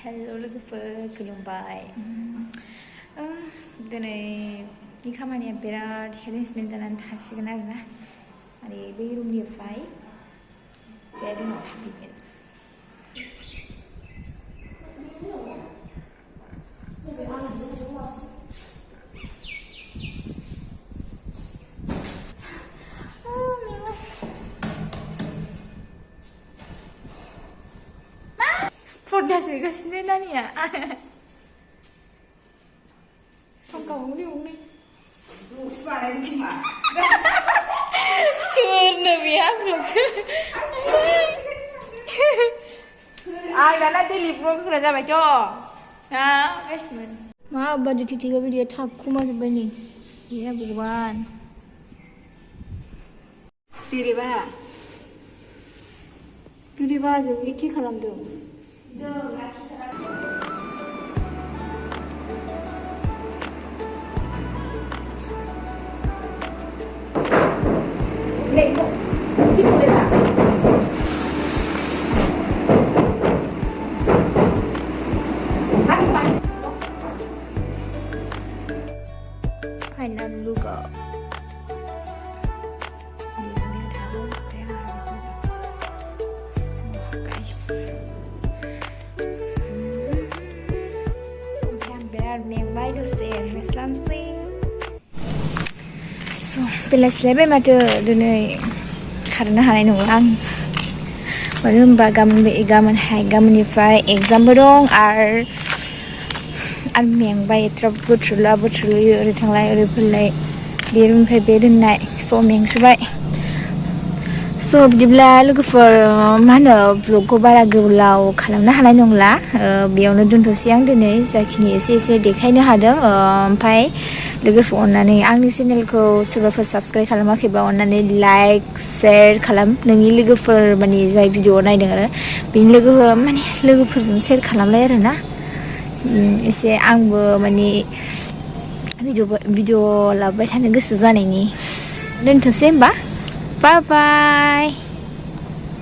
Hello लोगोफोर खुलुमबाय दिनैनि खामानिया बिराद हेरेसमेन्ट जानानै थासिगोन आरोना आरो बै रुमनिफ्राय बे रुमाव थाफैगोन पर्दा सेरगासिनो नानिया फांखा गंनै सोरनो बे आंनावसो आं दाना दैलि ब्लग होग्रा जाबायथ' हा गासिमोन माबादि टिकटिका बिदिया थाखुमाजोब्बाय नै हे भगवान बेरेबा जों एखे खालामदों Final look up. Guys, biar membai tu ser restaurant. So, belas-belas mata dunia karena hari ni orang. Malam gaman ni fai exam berong आर मेंबाय एट्राब बोथ्रोला बोथ्रोलयो ओरै थांलाय ओरै फैलाय बेरुमनिफ्राय बे दोननाय स' मेंसोबाय स' बिदिब्ला लोगोफोर मा होनो ब्लगखौ बारा गोलाव खालामनो हानाय नंला बेयावनो दोनथ'सै आं दिनै जाखिनि एसे देखायनो हादों ओमफ्राय लोगोफोर अननानै आंनि चेनेलखौ सोरबाफोर साबस्क्राइब खालामाखैबा अननानै लाइक शेयार खालाम नोंनि लोगोफोर माने जाय भिडिअ नायदों आरो बेनि लोगोफोरजों शेयार खालामलाय आरो ना एसे आंबो माने भिडिअ लाबाय थानो गोसो जानायनि दोनथ'सै होमबा बाय बाय